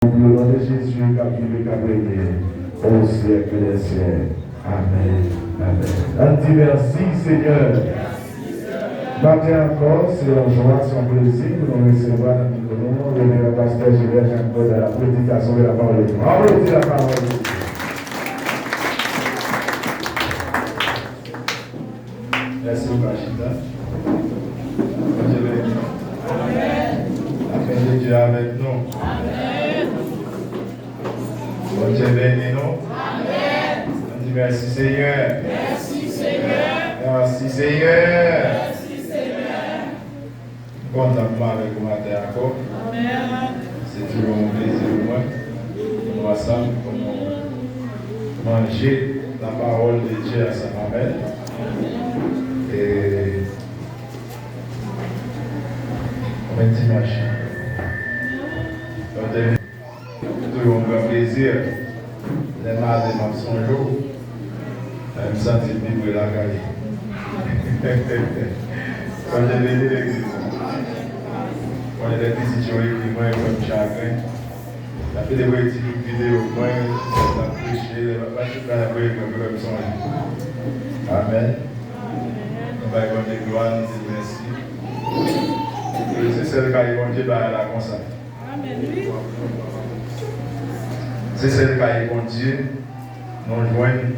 Au nom de Jésus, qui a prié au siècle des siècles. Amen. Amen. On dit merci, Seigneur. Matin encore, c'est une joie, c'est un plaisir de nous recevoir dans notre nom, le pasteur Gilbert Jean-Paul de la prédication de la parole de Dieu. Applaudissez la parole de Dieu. Merci, Pachita. Amen. La paix de Dieu avec nous. Amen. Bon Dieu béni nous. Amen. On dit merci, Seigneur. Merci, Seigneur. Merci, Seigneur. Content avec vous matin encore. C'est toujours un plaisir pour moi. Nous ensemble pour manger la parole de Dieu à sa mamelle. Et on est dimanche. C'est toujours un grand plaisir. Les mardis dans son jour. Je me sens vibrer la caille. Quand j'ai venu l'église. On est des petits jours qui moins comme chagrin. La fait des petites vidéos, moins la prêcher, la pas tout la voir comme son. Amen. Nous allons donner gloire, nous disons merci. C'est celle qui a bon Dieu à la consacre. Amen. C'est celle qui a bon Dieu, nous joignent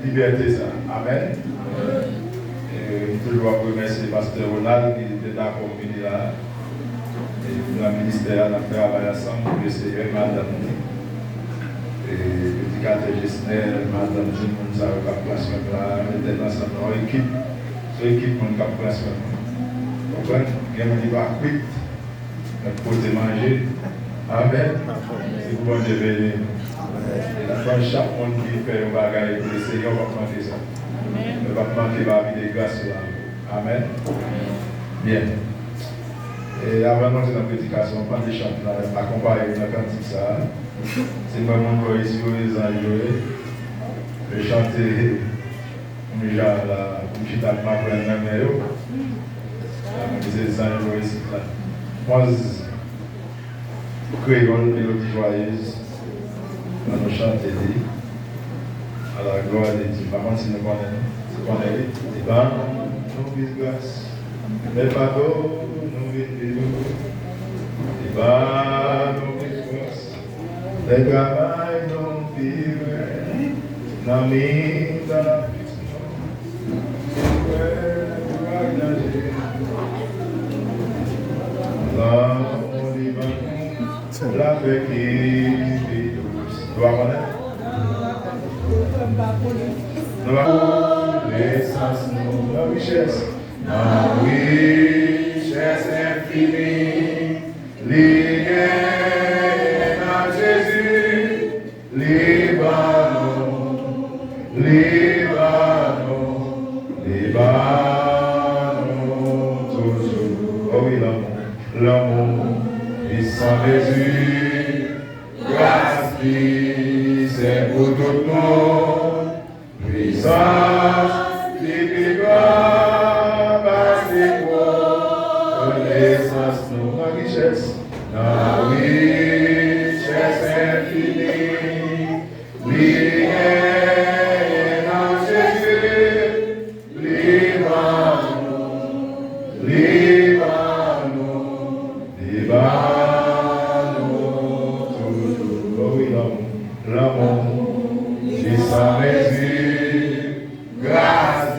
liberté ça. Amen. Et je dois remercier le pasteur Ronald qui était là pour venir là. Et le ministère a fait travail ensemble, le Seigneur, Madame et le petit Gessner, Madame Jim, nous avons fait place là, nous étions ensemble dans l'équipe, c'est l'équipe qui a fait place là. Vous comprenez? Il y a un qui va quitter, notre poser manger. Amen. C'est pour bon Dieu béni. Et la fin, chaque monde qui fait un bagage pour le Seigneur va manquer ça. Ne va pas manquer la vie de grâce là. Amen. Bien. Et avant d'entrer dans la prédication, on prend des chants pour accompagner la cantique ça. C'est pas mon corps ici, les enjoués. Je vais chanter déjà la petite alma pour un numéro. Les enjoués ici. Moi, créons une mélodie joyeuse. On nous chanter à la gloire de Dieu. Par contre, si nous connaissons, c'est bon, nous vise grâce. Mais pardon, nous vise nous. C'est bon, nous vise grâce. Le travail, nous vise Namida. La paix qui doit connaître. L'essence, la richesse infinie, liée à Jésus, Libanon, toujours. Oh oui, l'amour, il sans mesure, grâce, c'est pour tout le monde, puissance, divine gloire, passez pour connaissance, la richesse infinie, liée à Jésus, l'amour, qui sans mesure, grâce,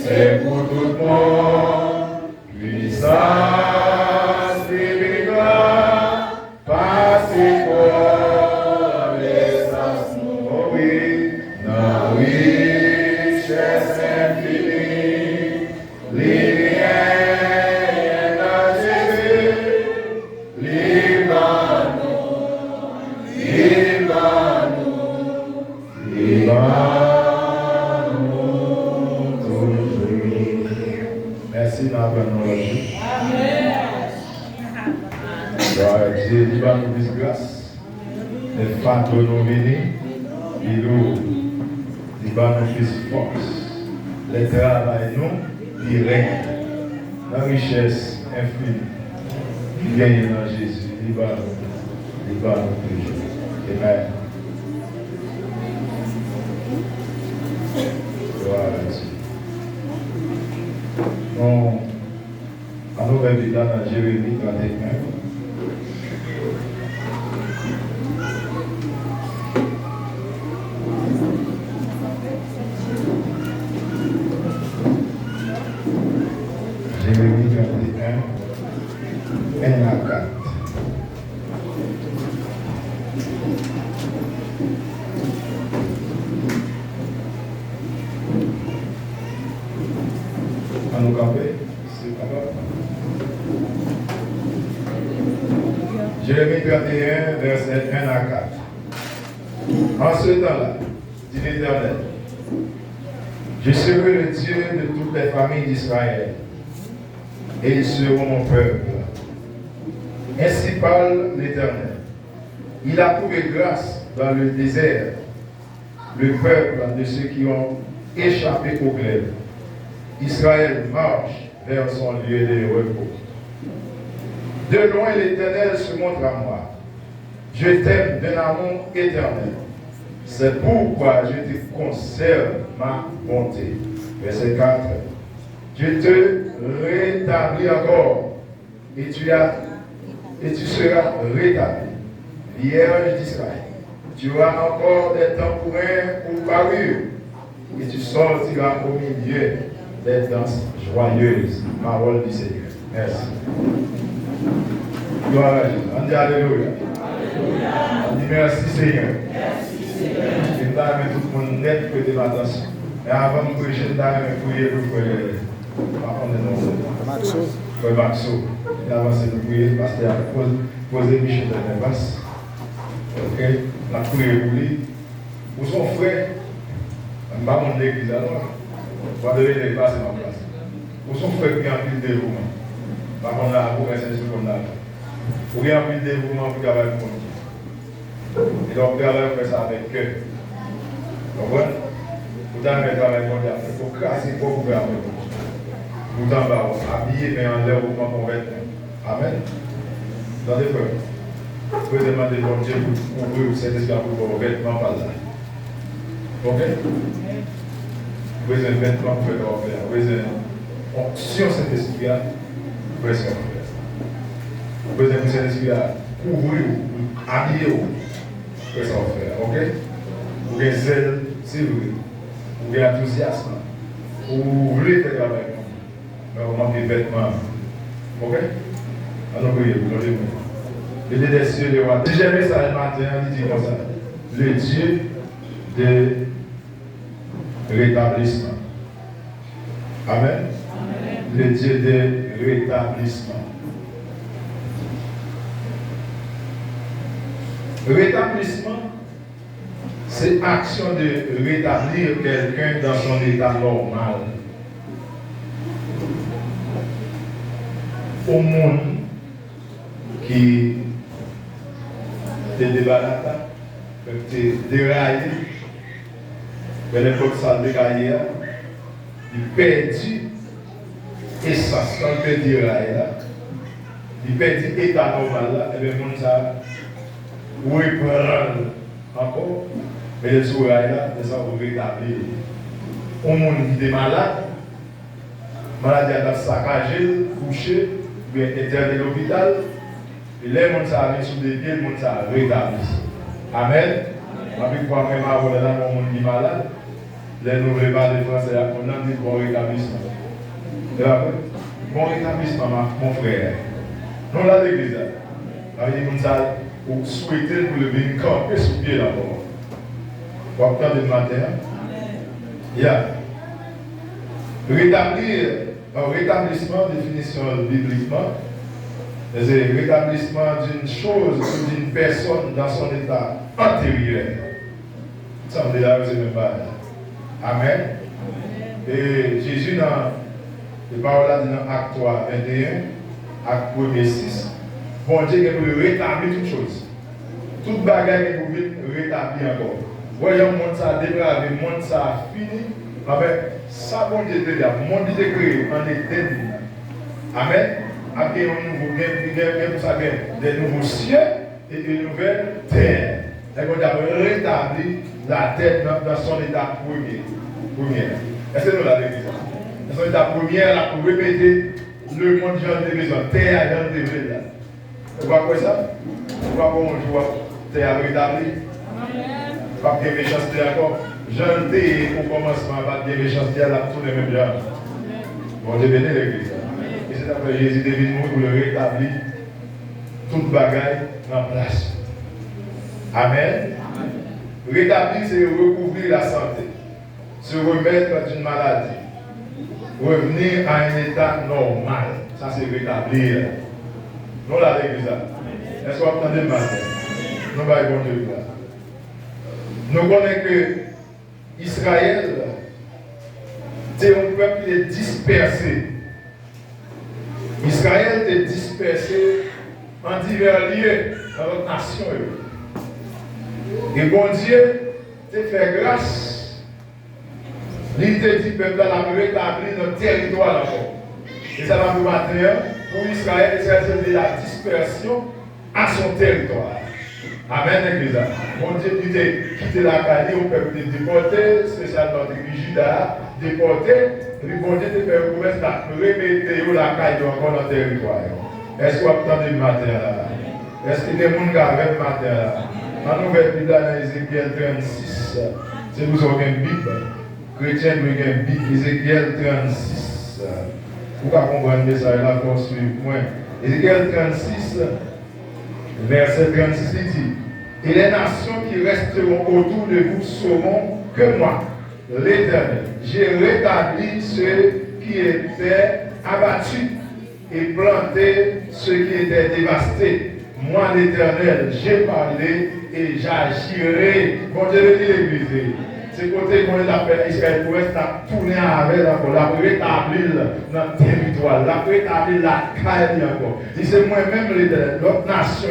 c'est pour tout le monde, puissance, divine gloire, passez pour l'essence, oh oui, la richesse infinie, liée à Jésus, merci d'avoir nous reçus. Dieu dit va nous faire grâce. Les femmes de nous venir, il va nous faire force. Les travail nous, il règne. La richesse infinie qui gagne dans Jésus, il va nous. Il va nous toujours. Amen. Gloire à Dieu. On va aller dans Jérémie 31. Jérémie 31, 1 à 4. On nous camper, c'est pas grave. Jérémie 31, verset 1 à 4. En ce temps-là, dit l'Éternel, je serai le Dieu de toutes les familles d'Israël, et ils seront mon peuple. Ainsi parle l'Éternel. Il a trouvé grâce dans le désert, le peuple de ceux qui ont échappé au glaive. Israël marche vers son lieu de repos. De loin, l'Éternel se montre à moi. Je t'aime d'un amour éternel. C'est pourquoi je te conserve ma bonté. Verset 4. Je te rétablis encore, et tu seras rétabli. Vierge d'Israël, tu auras encore des temporains pour parure, et tu sortiras au milieu des danses joyeuses. Parole du Seigneur. Merci. Gloire à Dieu. On dit Alléluia. On dit merci Seigneur. Je vais mettre tout le monde net pour de l'attention. Mais avant de prêcher, je vais prier pour Maxo. Pour Maxo. Je vais avancer pour prier parce qu'il a posé Michel dans la basse. Ok? La prière pour lui. Pour son frère, je ne vais pas monter l'église alors. Je vais devenir passer ma place. Pour son frère qui a un peu de dévouement. Par contre, là, pour rester sur le là. Pour qu'il y ait un peu de dévouement pour travailler pour nous. Et donc, travailler fait ça avec cœur. Vous comprenez? Vous avez un travail mondial. Il faut casser pour vous faire avec vous. Vous en bas, habillé, mais en l'air, vous prendre mon vêtement. Amen. Dans des frères. Vous pouvez demander bon Dieu pour ouvrir cet esprit pour vos vêtements par là. Ok? Vous avez un vêtement pour faire faire. Vous avez une onction cet esprit-là. Vous pouvez faire. Vous avez cet esprit-là. Couvrir ou habiller ou. Vous pouvez faire. Ok? Vous avez zèle, c'est vrai. Vous avez enthousiasme. Vous voulez faire avec nous. Mais vous manquez de vêtements. Ok? Alors, priez, vous l'avez vu. Le Dieu des cieux, le roi. Si j'aimais ça le matin, il dit comme ça. Le Dieu de rétablissement. Amen. Le Dieu de rétablissement. Rétablissement, c'est action de rétablir quelqu'un dans son état normal. Au monde qui te débarrasse, te déraille, mais l'époque ça déraille, il perdit essence, quand il perd déraille, il perdit état normal, et bien le monde ça, oui, prendre encore, mais le sourire là, ça va rétablir. Au monde qui est malade, maladie a saccagé, couché, bien interné à l'hôpital, et les gens sont sous des pieds, les gens sont rétablis. Amen. Avec quoi même avant là, le monde qui est malade, les nouvelles balles de français, on a dit bon rétablissement. Bon rétablissement, mon frère. Nous, là, l'église, avec les gens pour souhaiter pour le venir camper sous pied d'abord. Pour attendre le matin. Yeah. Rétablir, un rétablissement, définition bibliquement, c'est le rétablissement d'une chose ou d'une personne dans son état antérieur. Ça me dit là, c'est même pas. Amen. Et Jésus, dans les paroles là, dans Acte 3, 21, Acte 1, 6, bon Dieu qui peut rétablir toutes choses. Toute bagarre qui peut rétablir encore. Voyons, le monde ça a dépravé, le monde ça a fini. Avec ça, bon Dieu te dit, le monde est créé en éternel. Amen. Après, un nouveau gain, des nouveaux cieux et une nouvelle terre. Et qu'on a rétabli la terre dans son état premier. Est-ce que nous l'avons dit ça? Dans son état premier, là, pour répéter le monde j'en ai besoin. Terre j'en ai besoin. Vous voyez quoi ça? Vous voyez comment on joue terre rétabli? Pas de méchanceté encore. J'en ai au commencement, pas de méchanceté là, tous les mêmes gens. Bon Dieu bénit l'église. Et c'est après Jésus devine nous pour le rétablir toute bagaille en place. Amen. Rétablir, c'est recouvrir la santé, se remettre d'une maladie, revenir à un état normal. Ça, c'est rétablir. Nous, la l'église. Est-ce que vous entendez le matin? Nous, va bon Dieu. Nous connaissons que Israël, c'est un peuple qui est dispersé. Israël est dispersé en divers lieux dans notre nation. Et bon Dieu te fait grâce. Il te dit peuple la rétablir notre territoire encore. Et ça va nous matin pour Israël, c'est de la dispersion à son territoire. Amen, l'église. Bon Dieu qui t'a quitté la Cali, au peuple de déporté, spécialement de Juda, déporté, et bon Dieu te fait remettre la Cali encore dans le territoire. Est-ce que vous entendez le matin là? Est-ce que des gens qui avaient le matin là? En nouvelle Bible dans Ézéchiel 36, si vous avez une Bible, chrétien vous avez une Bible, Ézéchiel 36. Vous pouvez comprendre le message là pour suivre moi. Ézéchiel 36, verset 36, il dit: et les nations qui resteront autour de vous sauront que moi, l'Éternel, j'ai rétabli ceux qui étaient abattus et planté ceux qui étaient dévastés. Moi, l'Éternel, j'ai parlé et j'agirai. Bon Dieu, l'église. C'est côté qu'on est appelé Israël pour être tourné avec encore, la rétablir notre territoire, la rétablir la caille encore. Et c'est moi-même l'Éternel. Notre nation,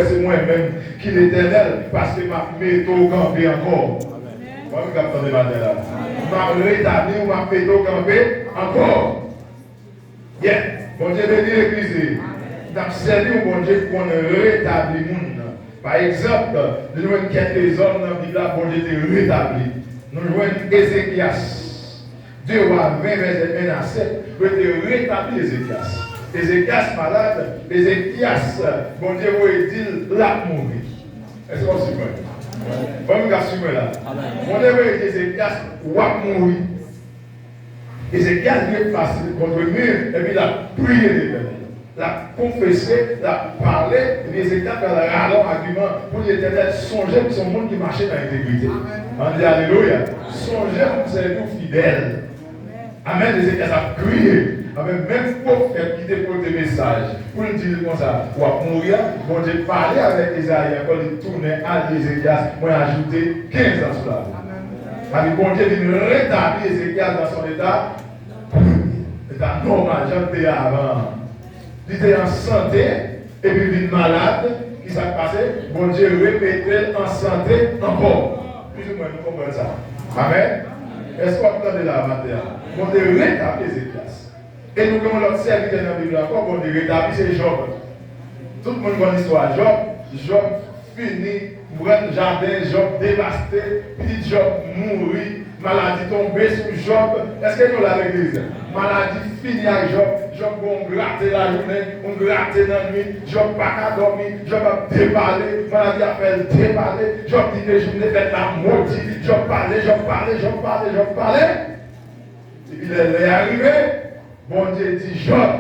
c'est moi-même qui est l'Éternel parce que ma méthode campé encore. Moi, je vais vous là. Ma rétablir ou ma méthode campé encore. Bien. Bon Dieu, l'église. Nous avons servi au bon Dieu pour rétablir le monde. Par exemple, nous avons quelques hommes dans la Bible, bon Dieu te rétabli. Nous avons Ézéchias, 2 rois 20, verset 1 à 7, pour te rétablir Ézéchias. Ézéchias malade, Ézéchias, bon Dieu vous dit, là mourir. Est-ce qu'on suit moi? Bon, nous allons suivre là. Bon Dieu vous dit, Ézéchias, va mourir. Ézéchias est facile contre le mur, et puis il a prié l'Éternel. La confesser, la parler, et les écarts dans le rallon argument pour l'Éternel, songer pour son monde qui marchait dans l'intégrité. On dit Alléluia. Songer pour ses nous fidèles. Amen. Les écarts a crié. Même prophète qui dépose des messages, pour le dire comme ça, pour mourir, bon Dieu parlait avec Isaïe, quand il tournait à Ézéchias, moi ajouté 15 ans sur la vie. Bon Dieu vient rétablir Ézéchias dans son état normal, j'en étais avant. Il était en santé, et puis il est malade, qui s'est passé, bon Dieu répétait en santé encore. Plus ou moins, nous comprenons ça. Amen. Est-ce qu'on entend là, matin? Bon Dieu rétablit Ézéchias. Et nous, comme l'autre serviteur dans la Bible encore, bon Dieu rétablit, c'est Job. Tout le monde connaît l'histoire. Job fini, jardin, Job dévasté, petit Job mourit, maladie tombée sur Job. Est-ce que nous l'avons l'église? Maladie finie avec Job. Job on gratte la journée, on gratte la nuit. Job pas qu'à dormir. Job a déparlé. Maladie a fait déparler. Job dit que je journée fait la maudite. Job parlait. Et puis il est arrivé. Bon Dieu dit Job,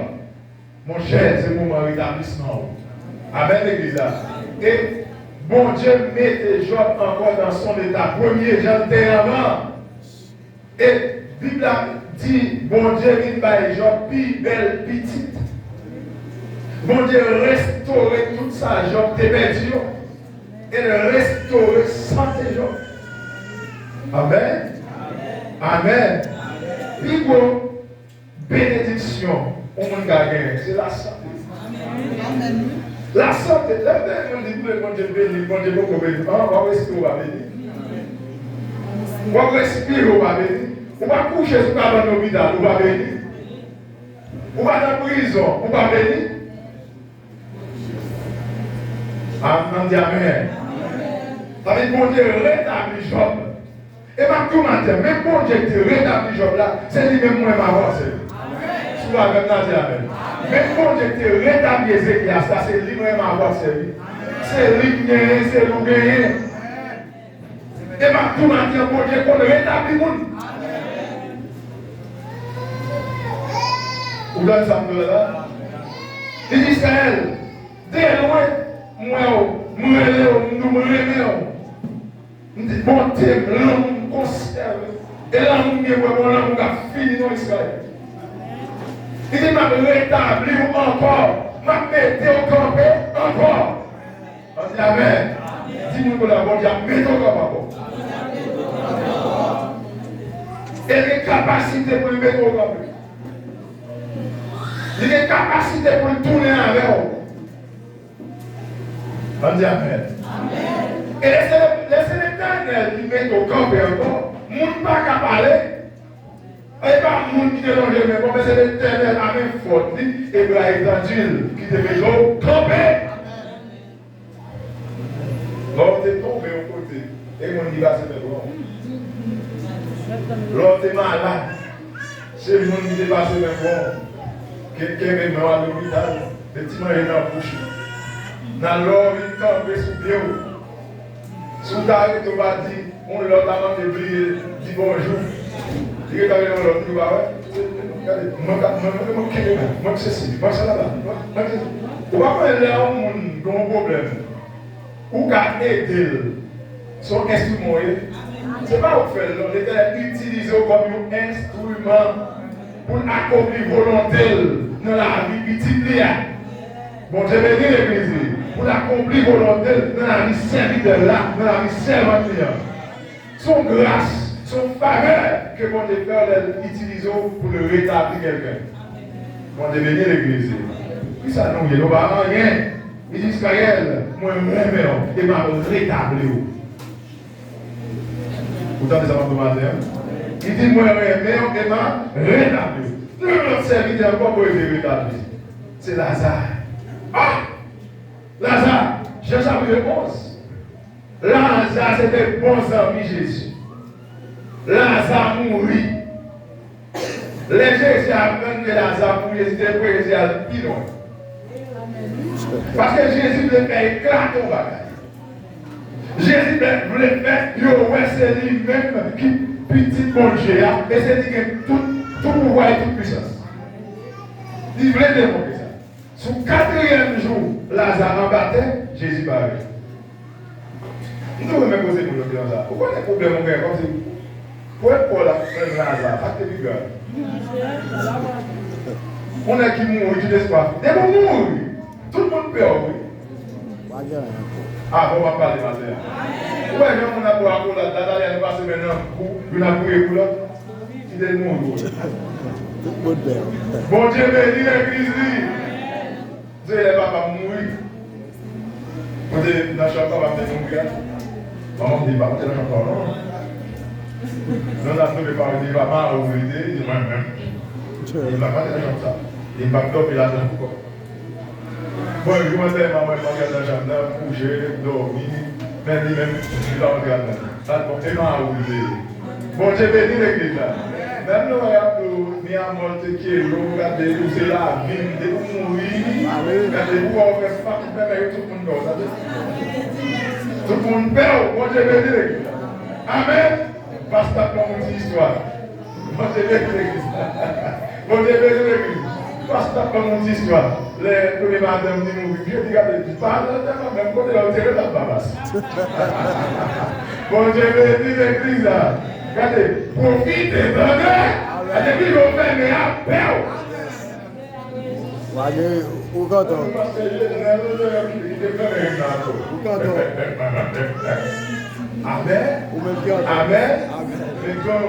mon cher, c'est mon rétablissement. Amen l'église. Et bon Dieu mettait Job encore dans son état premier, avant. Et la Bible dit, bon Dieu vient par Job, puis belle petite. Bon Dieu restaurer tout ça, Job t'es perdu. Et le restaurer santé Job. Amen. Amen. Puis bon, bénédiction, on va gagner, c'est la santé. Amen. La santé, on dit que bon Dieu bénit, bon Dieu beaucoup bénit. On va respirer, on va bénir. On va respirer, on va bénir. On va coucher sur dans l'hôpital, on va bénir. On va dans la prison, on va bénir. On dit Amen. Ça veut dire bon Dieu rétablit Job. Et ma tout matin, même bon Dieu qui rétablit Job là, c'est lui-même moi m'avancer. Sous la même dit Amen. Même bon Dieu qui rétablit Ézéchias, ça c'est lui-même m'avancer. C'est lui qui c'est nous gagner. Et ma tout matin, bon Dieu qu'on rétablit le monde. Vous donnez ça là? Il dit Israël, dès loin, moi, nous me bon thème, là, nous conserve. Et là, nous avons fini dans Israël. Il dit, m'a rétabli encore, m'a mettez au campé encore. On dit Amen. Dis-nous que la bonne Dieu, mettez au campé encore. Et les capacités pour le mettre au campé. Il a des capacités pour le tourner avec vous. On dit Amen. Et laissez l'Éternel qui met au camp et encore. Le monde n'a pas qu'à parler. Et pas le monde qui est dans le même. Mais c'est l'Éternel à même faute. Et bien, l'évangile qui te met au camper. L'autre est tombé au côté. Et mon dit va se mettre au l'autre est malade. C'est le monde qui est passé même bon. Quelqu'un est mort à l'hôpital. Le petit manger dans la bouche. Dans l'homme, il tombe sous pied. Sous ta rue, tu vas dire, on l'a avant de briller, dis bonjour. Il est arrivé dans l'autre, il va regardez, moi ceci, moi ça là-bas. Ou pas quand il y a un problème, ou qu'à aider son instrument, c'est pas au fait, on était utilisé comme un instrument pour accomplir volonté dans la vie petite. Bon, je vais dire l'église, pour l'accomplir volonté dans la vie serviteur là, dans la vie servante. Son grâce, son faveur que mon Dieu fait utiliser pour le rétablir quelqu'un. Bon, je vais dire l'église. Puis ça, nous, il n'y a rien. Il dit Israël, moi, je vais m'a rétablir. Vous entendez ça, mon matin? Il dit, moi, je vais m'a rétablir. Notre serviteur, encore pour le rétablir. C'est Lazare. Ah! Lazare, Jean chapitre 11. Lazare, c'était bon ami Jésus. Lazare mourit. Les Jésus apprennent que Lazare mourit, c'était pour Jésus à plus loin. Parce que Jésus voulait faire éclater au bagage. Jésus voulait faire, c'est lui-même qui petit bon Dieu, et c'est lui qui a tout pouvoir et toute puissance. Il voulait démontrer ça. Sur le 4e jour, Lazare en baptême, Jésus parlait. Nous devons me poser pour le dire ça. Pourquoi les problèmes ont comme ça? Pourquoi Paul a fait Lazare? Ça c'est plus grave. On a qui mourit, qui l'espoir. Dès qu'on mourit, tout le monde peut mourir. Ah, on va parler maintenant. Ouais, on a pour la date, elle va passer maintenant pour pour l'autre. Il est mort. Bon Dieu bénit l'église. Dieu ne va pas mourir. Vous êtes dans la chambre, on va mourir. Maman dit, pas dans la chambre, non. Nous avons trouvé par le papa, on va aider, il va même. Il ne va pas dans la chambre. Il va pas dormir là-dedans. Bon, je me dis, maman, il va dans la chambre, coucher, dormir, même lui-même, il va regarder. Il va rouler. Bon Dieu bénit l'église là. Même nous, nous avons qui est l'eau, regardez, c'est la vie, dès que vous mourrez, regardez-vous, on fait pas tout le monde dort. Tout le monde perd, bon Dieu bénit l'église. Amen. Pasteur pour mon histoire. Bon Dieu bénit l'église. Bon Dieu bénit l'église. Pasteur pour mon histoire. Les premiers madames disent nous, je dis, regardez, pas même côté là, on dirait la babasse. Bon Dieu bénit l'église là. Regardez, profitez de l'honneur. Et puis, vous faites mes appels. Où quand-on? Amen. Amen. Mais quand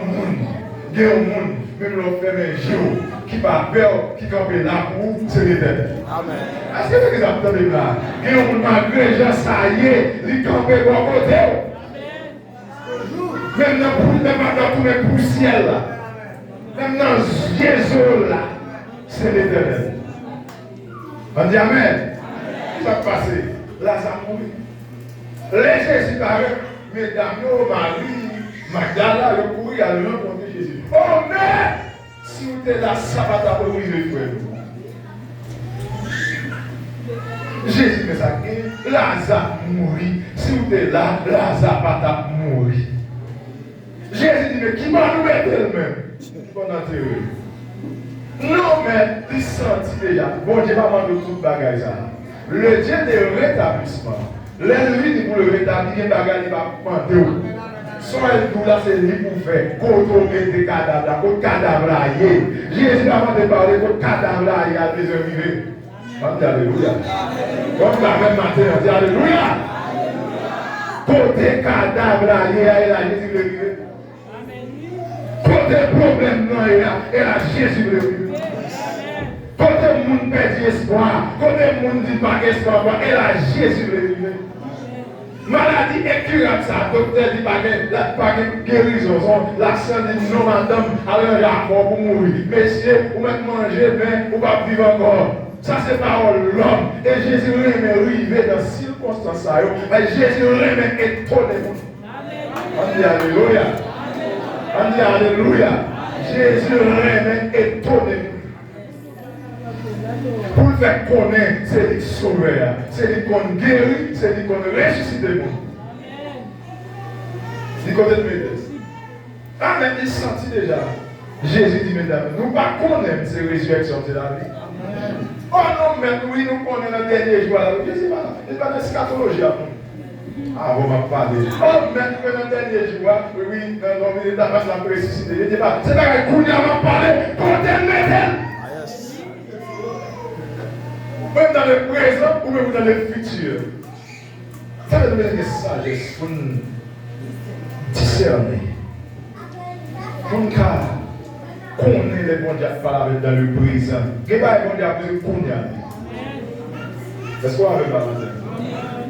il y a un monde, même l'on fait un jour, qui va peur, qui campe là pour c'est l'éternel. Amen. Est-ce que vous entendez là? Il y a un monde malgré les gens, ça y est, ils campent de bon côté. Même dans tous les poussières là, même dans Jésus là, c'est l'éternel. On dit Amen. Qu'est-ce qui va passer? Lazare mourit. Les Jésus paraît, mesdames, Marie, Magdala, le courir à rencontrer Jésus. Oh, mais si vous êtes là, ça va t'abourir, frère. Jésus fait ça, Lazare mourit. Si vous êtes là, Lazare va mourir. Jésus dit, mais qui va nous mettre elle-même? Pendant non, mais il sentit déjà. Bon Dieu va demander toute bagaille ça. Le Dieu de rétablissement. L'ennemi pour le rétablir, il va demander. Son elle là, c'est lui pour faire. Quand on met des cadavres, quand cadavre là, Jésus va demander parler, quand cadavre là, il y a des arrivés. Alléluia. Comme la même matin, on dit Alléluia. Côté cadavre là, il y a Jésus arrivé. Côté problème là, il y a Jésus arrivé. Côté monde perd espoir, côté monde dit pas espoir, il y a Jésus arrivé. Maladie incurable, ça, docteur dit pas de guérison, l'accent dit non, madame, alors il y a rapport pour mourir. Messieurs, vous mettez manger, mais vous ne pouvez pas vivre encore. Ça, c'est parole de l'homme. Et Jésus remet arrivé dans ces circonstances. Mais Jésus remet étonné. On dit Alléluia. On dit Alléluia. Jésus remet étonné. Pour le faire connaître, c'est lui qui sauve, c'est lui qu'on guérit, c'est lui qu'on ressuscite le monde. C'est qu'on est médecin. Ah, mais il sentit déjà. Jésus dit, mesdames, nous ne connaissons pas ces résurrections de la vie. Oh non, mais oui, nous connaissons le dernier jour. Je ne sais pas, il n'y a pas d'eschatologie à nous. Ah, on va parler. Oh, mais nous connaissons le dernier jour. Oui, non, il n'a pas la précicité. Je ne sais pas, c'est pas que nous avons parlé pour tel. Même dans le présent ou même dans le futur. Ça veut dire que sagesse pour nous discerner. Pour nous connaître les bons dieux qui parlent dans le présent. Quel est le bon Dieu qui parle dans le présent? Est-ce qu'on a vu ça?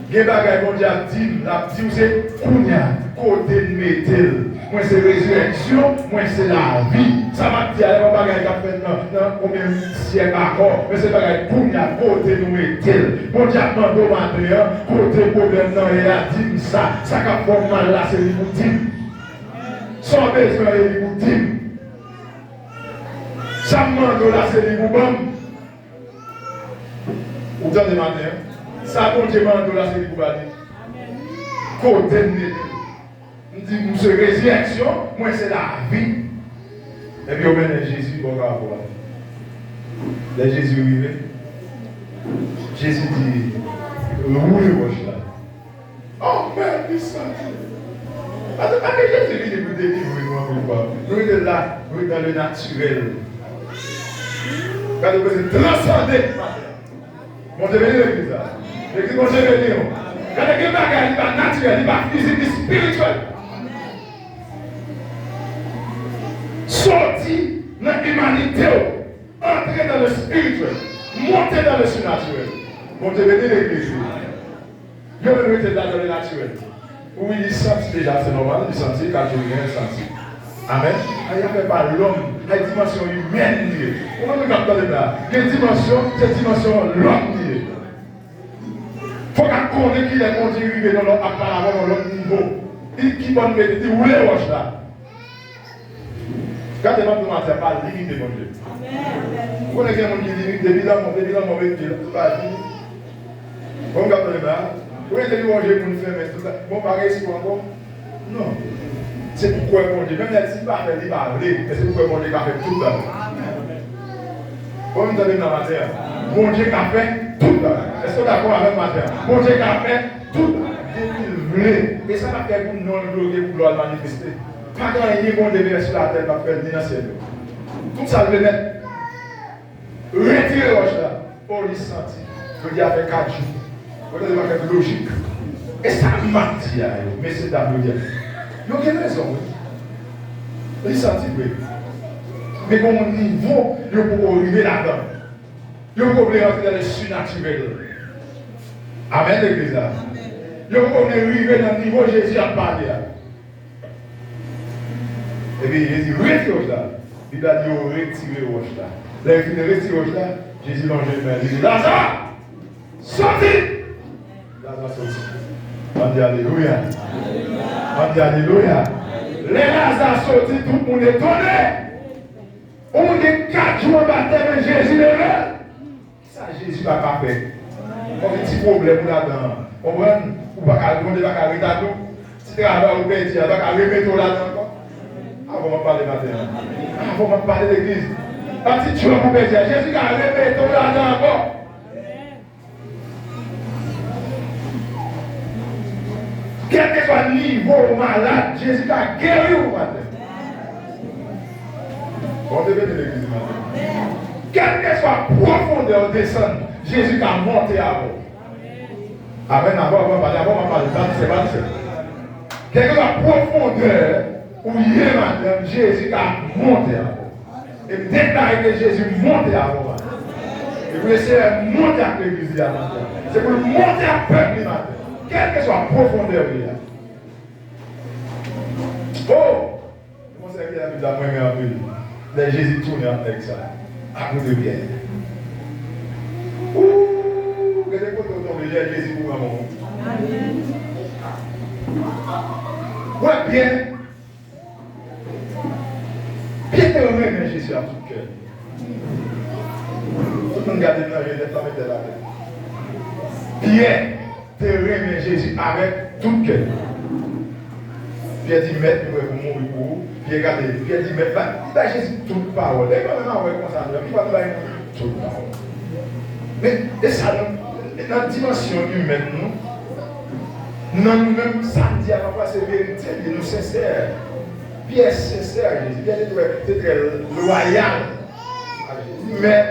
Quel est le bon Dieu qui dit c'est Kounia, côté de métal. Moi c'est résurrection, moi c'est la vie. Ça va dire, il va pas fait dans combien de siècles encore, mais c'est pas Kounia, côté de métal. Bon Dieu a demandé au matin, côté problème, il a dit ça. Ça qui a fait mal là, c'est lui pour dire. Sans besoin, il est pour dire. Ça me demande là, c'est lui pour bon. Vous entendez matin? Ça, bon Dieu demande là, c'est lui pour dire. Côté de métal. On dit, nous sommes résurrection, moi c'est la vie. Et puis on met Jésus bon rapport. Là Jésus arrivé. Jésus dit, roule roche là. Oh merde, il s'en dit. Attends, Jésus dit pour délivrer nous encore pas. Nous sommes là, nous sommes dans le naturel. Quand vous êtes transcendé. Mon Dieu béni l'église là. L'église mon Dieu béni. Quand il y a un bagage, il va naturel, il va physique, il va spirituel. Sortir dans l'humanité, entrer dans le spirituel, monter dans le surnaturel. Bon Dieu béni l'église. Il y a même été dans le naturel. Oui, il sentit déjà, c'est normal, il sentit quand je viens, il sentit. Amen. Il n'y avait pas l'homme, la dimension humaine. Comment nous captons là? Quelle dimension? Cette dimension l'homme. Il faut qu'on connaisse qu'il est conduit dans l'autre niveau. Il qui va nous mettre, il roule les roches là. Quand les gens ne commencent pas à limiter mon Dieu. Vous connaissez quelqu'un qui limite, depuis là, mon Dieu, tout va venir. Vous regardez là, vous voyez que manger pour nous faire, mais tout ça, bon, pareil, c'est encore. Non. C'est pourquoi mon Dieu, même si il va faire, il va aller, mais c'est pourquoi mon Dieu a fait tout ça. Vous entendez dans la terre, mon Dieu a fait tout ça. Est-ce que vous êtes d'accord avec ma terre? Mon Dieu a fait tout ça. Il voulait. Et ça va faire pour nous non-glorier, pour vouloir manifester. Pas quand il y a un devoir sur la terre, va faire ni dans le ciel. Tout ça, je vais mettre. Retirer le roche là. Pour lui sentir. Je dis avec 4 jours. Vous avez fait logique. Et ça m'a dit, mais c'est d'applaudir. Il y a une raison, oui. Il sentit, oui. Mais comme on niveau, il faut arriver là-dedans. Il faut rentrer dans le surnaturel. Amen, l'église. Il faut arriver dans le niveau Jésus a parlé. Et puis Jésus retire roche là. Il a dit retirer roche là. Là, il finit retirer roche là. Jésus longe les mains. Il dit Lazare, sortez. Là, On dit Alléluia. On dit Alléluia. Les Lazare sortis, tout le monde est étonné. On dit 4 jours en baptême et Jésus est là. Ça, Jésus n'a pas fait. On a un petit problème là-dedans. On va pas arrêter tout. Si tu as un petit, tu vas pas remettre là-dedans. Avant de parler matin. Avant de parler de l'église. Parce que tu vas vous dire, Jésus a remettre là-dedans encore. Quel que soit le niveau malade, Jésus a guéri au matin. On devait de l'église matin. Quelle que soit la profondeur descend, Jésus a monté à vous. Amen, avant de parler, c'est pas ça. Quelle que soit la profondeur où il est matin, Jésus a monté à vous. Et déclarer que Jésus monte à vous. Et vous laissez monter à l'église matin. C'est pour monter à peuple matin. Quelle que soit la profondeur de là. Oh! Comment c'est qu'il y a la première ville? Là, Jésus tourne avec ça. À bout de pierre. Ouh! Regardez quand on tombe, Jésus pour un moment. Ouais, bien. Pierre te remet, mais Jésus a tout cœur. Tout le monde garde le nage de la flamme de la terre. Pierre te remet Jésus avec tout cœur. Pierre dit, maître, nous pouvons mourir pour vous. Pierre dit, maître, là, Jésus, toute parole. Et quand même, on va comme ça, il va nous toute parole. Mais ça, dans la dimension humaine, nous-mêmes, samedi, à la fois, c'est vérité, nous sincère. Pierre sincère, Jésus. Pierre est très loyal. Mais,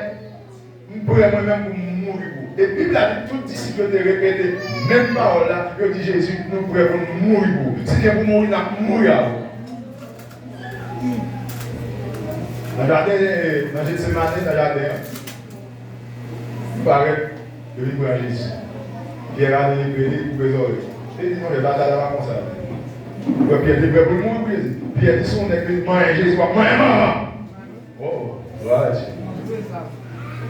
nous pouvons moi-même mourir pour vous. Et puis, la Bible, tout disciple de répéter, même parole là, il dit Jésus, nous pouvons mourir pour vous. Si vous mourir, nous mourir à vous. Dans le jardin, ce matin, dans le jardin, il paraît le livre de Jésus. Pierre a donné le béni pour les oreilles. Et il dit, non, les batailles là comme ça. Pierre dit, pour le monde, Pierre dit, son église, moi, Jésus, moi, maman. Oh, voilà.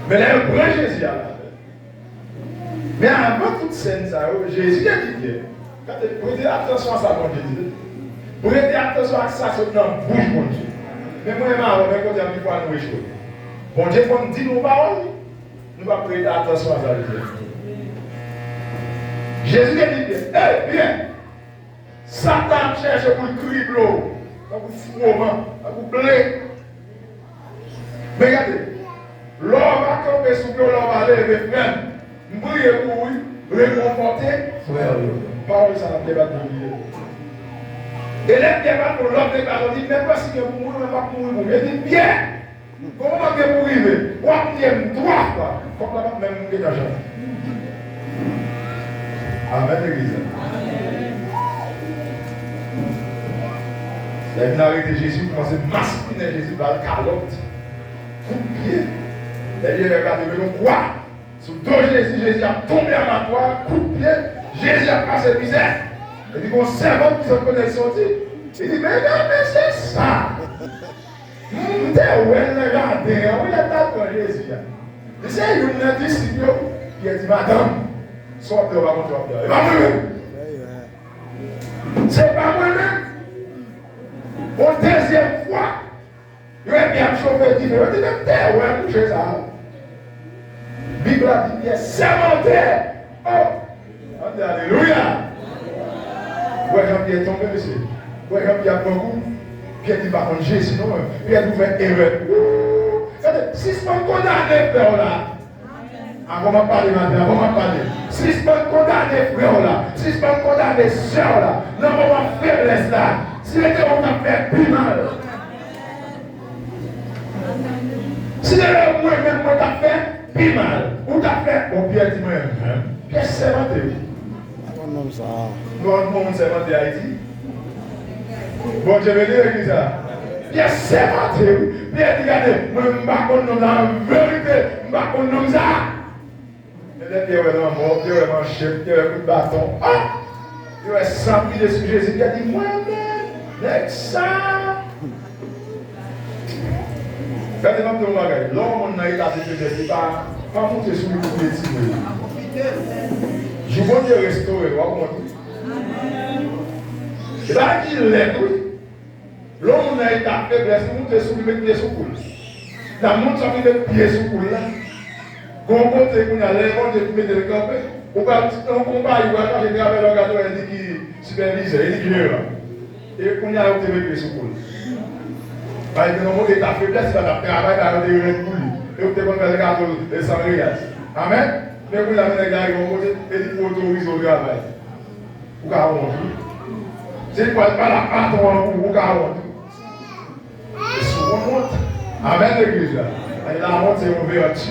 Mais là, il prend Jésus à la. Mais avant toute scène, ça, Jésus a dit, quand vous prêtez attention à ça, mon Dieu, prêtez attention à ça, c'est dans la bouche, mon Dieu. Mais moi, je vais vous dire qu'il faut nous échouer. Bon Dieu, quand nous dit nos paroles, nous allons prêter attention à ça. Jésus a dit, eh bien, Satan cherche pour le cribler, pour le froment, pour le blé. Mais regardez, l'homme va camper sous l'eau, l'homme va lever frère. Nous prions pour lui, réconforter, frère. Parole, ça n'a pas de et les pierres pour l'homme de parole, dit, même pas si vous mourrez, même pas pour mourir. Il dit, bien, comment vous pouvez arriver? Vous avez droit, comme la même vous avez d'argent. Amen, l'église. La binarité de Jésus commence à masculiner Jésus par la calotte. Coup de pied. Et il regarde, mais donc quoi? Sous deux Jésus a tombé à la croix, coup de pied, Jésus a passé le misère. Il dit qu'on servant qui se connaît sorti. Il dit, mais c'est ça. T'es où elle regarde, où il a tapé Jésus. Il dit, c'est une disciple. Il a dit, madame, sortez, on va contre toi. Il va mourir. C'est pas moi-même. Pour deuxième fois, il a bien chauffé différent. Il dit, mais t'es où elle couche ça. Bible a dit, il est sermenté. Oh, alléluia. Ouais, Jean-Pierre est tombé, monsieur. Ouais, Jean-Pierre a beaucoup. Pierre dit, par contre, Jésus, non. Pierre nous fait erreur. Si je peux condamner, frère, là. Avant de parler maintenant, avant de parler. Si je peux condamner, frère, là. Si je peux condamner, soeur, là. Non, on va faiblesse, là. Si les gens ont fait plus mal. Si les gens moi-même, on t'a fait plus mal. Ou t'as fait, bon, Pierre dit, moi, Pierre, c'est menté. Nous, on s'est inventé Haïti. Bon, je vais dire ça. Bien, c'est inventé. Bien, regardez, moi, je ne sais pas la vérité. Je ne sais pas nom ça. Et là, Pierre est mort, Pierre est chef, Pierre est coup de bâton. Ah! Pierre est s'appuyer sur Jésus. Il a dit, moi-même, avec ça. Regardez, même de moi, l'homme, on a été à ce que je ne sais pas monter sur le coup de Je veux Dieu restaurer, c'est là qu'il est, oui. L'homme a été faiblesse, il monte sous le pied sous le coule. La monte sur le pied sous le coule là. Quand on compte, on a l'air de mettre le campé. On va en combat, il va quand j'ai gravé le gâteau, il dit qu'il supervise, il dit qu'il est là. Et qu'on a ôté le pied sous le coule. Parce que dans le monde est à faiblesse, il va travailler dans le terrain de coule. Et on te fait le gâteau sans régler. Amen. Mais vous l'avez regardé, et il faut autoriser au travail. Vous avez honte. C'est quoi pas la patte pour vous avez honte. C'est souvent honte. Amen l'église là. La honte c'est un vertu.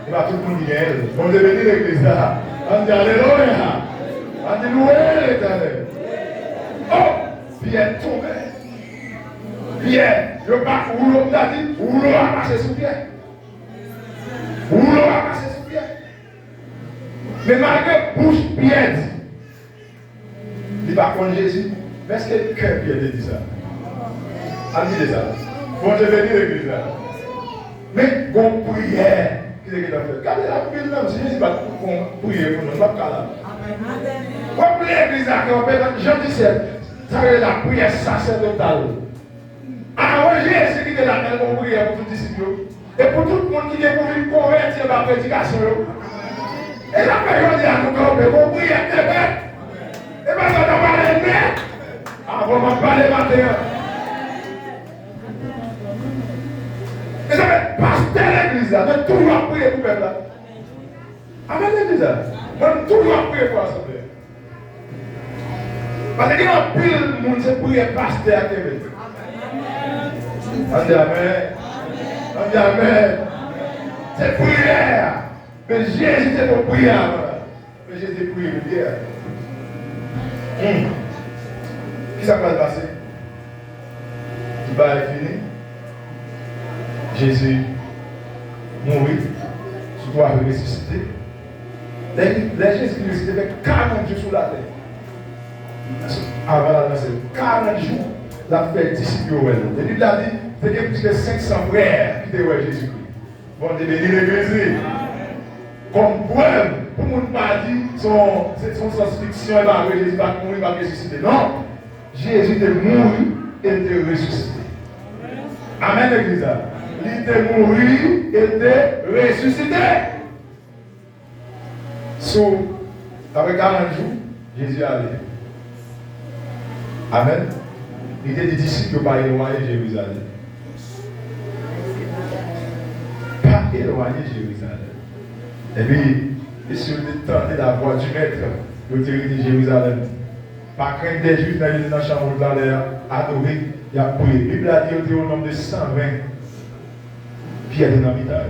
Il va tout le monde dire elle. On devait dire l'église là. On dit alléluia. On dit louer l'éternel. Oh, Pierre tombé. Pierre, le bac où l'on a dit, où l'on a marché sous Pierre. Où l'on a marché sous Pierre. Mais malgré bouche Pierre dit, il va contre Jésus. Mais est-ce que le cœur Pierre dit ça? On dit ça. Bon, je vais dire l'église là. Mais bon prière. Qui est-ce qu'il a fait? Regardez la prière, si Jésus va prier pour nous, pas là. Quand l'église là, Jean 17, ça veut dire la prière sacerdotale. Alors Jésus qui était là, elle va prier pour tous les disciples. Et pour tout le monde qui est pour convertir par la prédication. Et la période est à nous camper, vous priez très bien. Et bien, ça va parler net. Ah, on va parler maintenant. Et ça fait pasteur l'église là, de toujours prier pour le peuple là. Amen l'église là. On toujours prier pour l'assemblée. Parce qu'il y a un pile de monde qui prie pasteur à Québec. On dit amen. On dit amen. C'est prière. Mais Jésus était pour prier avant. Mais Jésus prie pour prière. Qui ça va se passer? Tout va être fini. Jésus mourit, sous toi ressuscité. Les Jésus ressuscité fait 40 jours sous la terre. Avant la danse, 40 jours, la fait disciple. Et lui, il a dit, c'est que plus de 500 frères qui étaient Jésus-Christ. Bon, on bénir l'église. Comme preuve, pour ne pas dire son science-fiction, il va Jésus va mourir, il va ressusciter. Non, Jésus était mort et était ressuscité. Amen, l'église. Il était mort et était ressuscité. Après 40 jours, Jésus est allé. Amen. Il était des disciples qui n'ont pas éloigné Jérusalem. Pas éloigné Jérusalem. Et puis, il se tentait la voix du maître de de Jérusalem. Par crainte des Juifs, dans la chambre de l'air, adoré, il a prié. La Bible a dit au nombre de 120 pierres dans l'hôpital.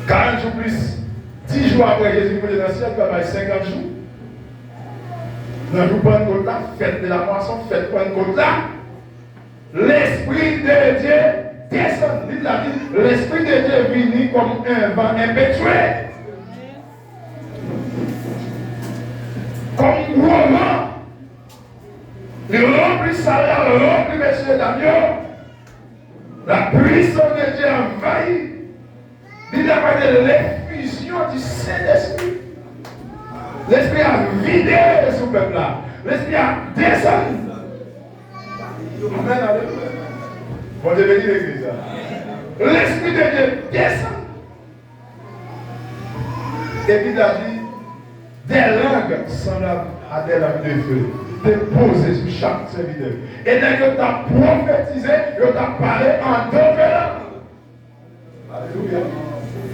40 jours plus, 10 jours après Jésus est dans le ciel, il va faire 50 jours. Dans le jour Pentecôte là, fête de la moisson, fête Pentecôte là, l'Esprit de Dieu descend. L'Esprit de Dieu vient comme un vent impétueux. Comme gros vent. Il remplit salaire, remplit messieurs d'agneaux. La puissance de Dieu envahit. Il a parlé de l'effusion du Saint-Esprit. L'Esprit a vidé ce peuple-là. L'Esprit a descendu. Amen, alléluia. Bon, je vais dire l'église. L'Esprit de Dieu descend. Et puis il a dit, des langues semblables à des langues de feu, déposées sur chaque serviteur. Et dès que tu as prophétisé, tu as parlé en d'autres langues. Alléluia.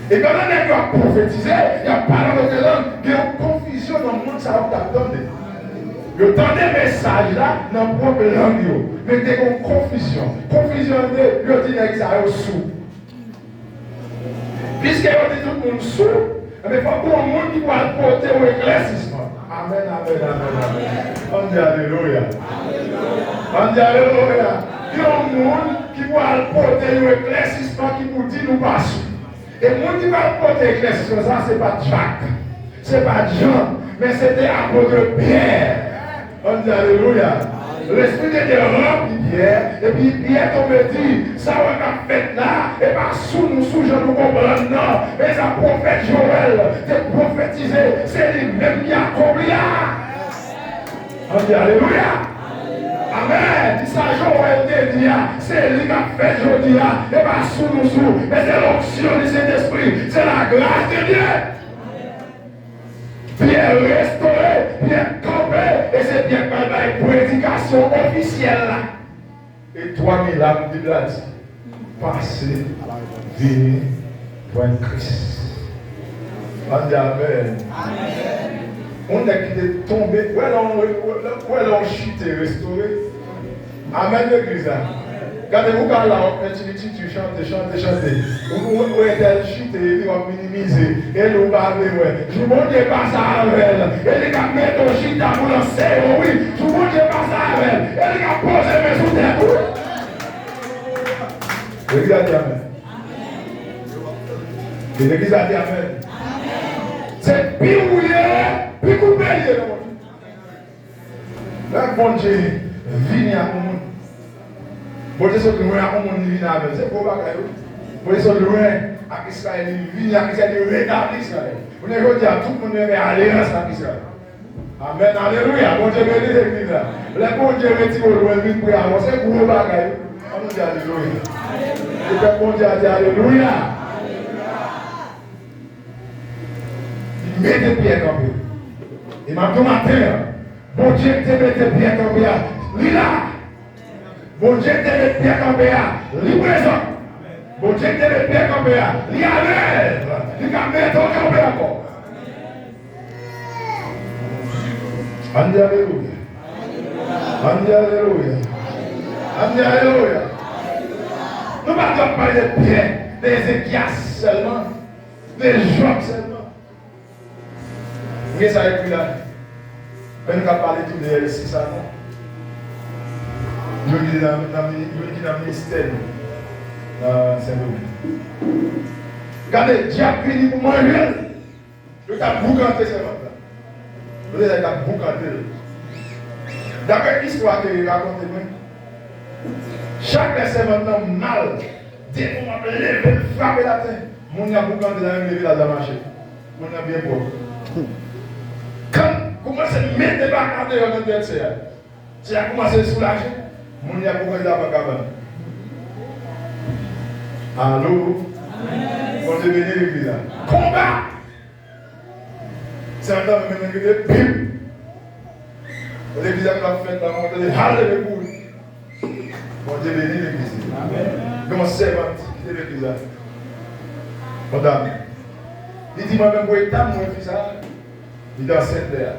Et quand on a prophétisé, il y a parlé en d'autres langues, il y a une confusion dans le monde, ça va t'attendre. Vous entendez le message là dans la propre langue. Mais dès qu'on confusion. Confusion, vous dites que ça est sous. Puisque vous dites tout le monde sous, mais il faut que le monde qui va porter au éclaircissement. Amen, amen, amen, amen. On dit alléluia. On dit alléluia. Il y a un monde qui va porter au éclaircissement qui vous dit nous pas sous. Et le monde qui va porter l'éclaircissement, ça c'est pas Jacques, c'est pas Jean, mais c'était apôtre Pierre. On dit alléluia. L'Esprit de Dieu remplit Pierre, et puis Pierre tombé dit, ça on a fait là, et pas sous nous, sous je nous comprends, non, mais ça prophète Joël, c'est prophétisé, c'est lui-même qui a accompli là. On dit Alléluia. Amen. Ça Joël te dit, c'est lui qui a fait aujourd'hui, et pas sous nous, sous, mais c'est l'onction du Saint-Esprit, c'est la grâce de Dieu. Bien restauré, bien campé, et c'est bien par la prédication officielle là. Et 3000 âmes de la dit, passez, venez pour un Christ. On dit Amen. On est quitté tombé, où est-ce qu'on chute et restauré? Amen l'église. Regardez-vous quand là, on fait tu chantes. Où est-elle chute et il va minimiser. Et nous parlons, je ne montre pas ça avec elle. Elle est qu'à mettre ton chute à vous lancer, oui. Je ne montre pas ça avec elle. Elle est qu'à poser mes sous-têtes, oui. L'église a dit Amen. Et l'église a dit Amen. C'est pire mouillé, puis coupé. Là, bon Dieu, vigne à mon monde. Bon Dieu, c'est loin à mon monde, il vient avec. C'est pour pas que bon Dieu, c'est loin à Israël, il vient à Israël, il rétablit Israël. Vous n'avez pas dit à tout le monde de faire alliance à Israël. Amen, alléluia. Bon Dieu, bénis l'église là. Le bon Dieu, retire au loin, vite pour avancer, c'est gros bagaille. On nous dit alléluia. Et le bon Dieu a dit alléluia. Mettez pied campé. Et maintenant matin, bon Dieu te mette pied campé. Lui là. Bon Dieu te mette pied campé. Lui présent. Bon Dieu te mette pied campé. Lui à l'aise. Lui à mettre au campé encore. On dit alléluia. On dit alléluia. On dit alléluia. Nous ne parlons pas des pieds, des Ézéchias seulement, des Job seulement. Vous ça et puis là, on va parler de tout de c'est ça, non? Je dis dans le ministère, dans Saint-Domingue. Regardez, Dieu a fini pour manger. Le cas boucanté, c'est là. Vous avez un boucanté. D'après l'histoire que je raconte, chaque personne maintenant mal, dès qu'on m'a levé, frapper la tête, mon a boucanté dans le levé dans la marché. Mon a bien beau. Quand on commence à mettre des barres dans le tête, c'est à commencer à soulager. Mon a commencé à faire cabane. Allô? On se bénit l'église. Combat! C'est un temps maintenant que des pim. L'église a fait la montre de halle de couilles. On se bénit l'église. Comme servant de l'église. Mon dame. Il dit moi-même, où est ta moi, ça? Il est dans cette terre.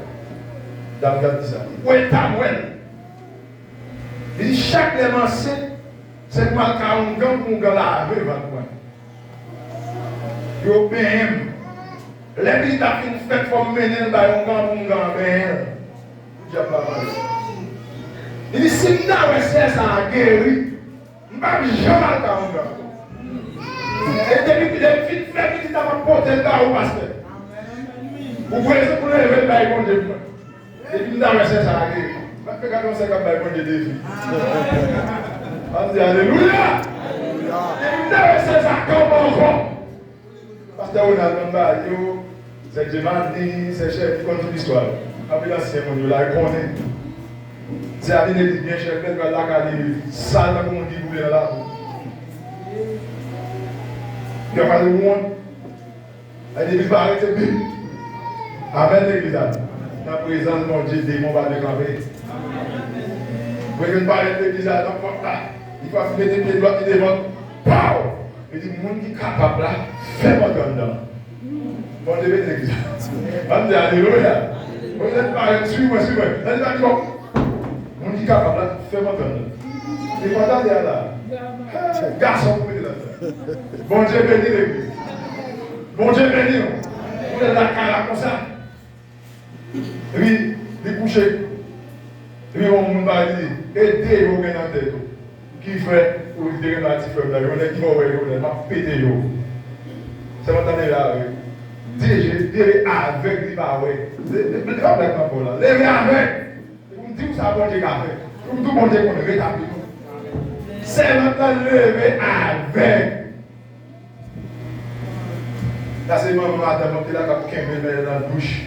Dans le cadre de ça. Où est ta moi? Il dit chaque émancé, c'est quoi le cas où on gagne la rue, il y a bien. L'église a fait une fête pour mener le baillon pour on gagne. Il dit si nous avons ça guéri, nous ne pouvons jamais le cas. Et depuis que les filles font petit à porter le baillon, pasteur. Vous voyez ce que vous avez le baillon de Dieu. Et puis nous avons ça guéri. Regardons ça comme baillon de défi. On dit alléluia. Et nous avons ça comme encore. Pasteur, on a demandé, c'est que je m'en dis, c'est chef qui compte toute l'histoire. Après l'ancien monde, là, il connaît. C'est à l'église bien chef, peut-être que l'académie, sale, comme on dit, vous voulez là. Il n'y a pas de monde. L'église va arrêter plus. Amen, l'église. Dans la présence de mon Dieu, des démons vont déclamer. Vous voyez, pas l'église là, dans le il faut mettre les pieds droits et devant. Pow! Il dit, le monde qui est capable là, fais-moi dedans. Bon Dieu, l'église. On dit alléluia. Vous n'êtes pas suis-moi. Elle dit, mon monde qui est capable là, fais-moi dedans. Et pendant là, garçon, vous mettez là-dedans. Bon Dieu bénit l'église. Bon Dieu bénit. Vous êtes la cara comme ça. Et puis, les coucher. Et puis, on va dire, aidez vos gains en tête. Qui fait, ou qui fait, on est qui va péter. C'est mon temps là. Direz avec, dit pas ouais. Levez avec. Vous me dites que ça va Dieu qu'a fait. Tout le monde est qu'on rétablit. C'est maintenant levé avec. Là, c'est moi, madame, qui est là, qui a dans la bouche.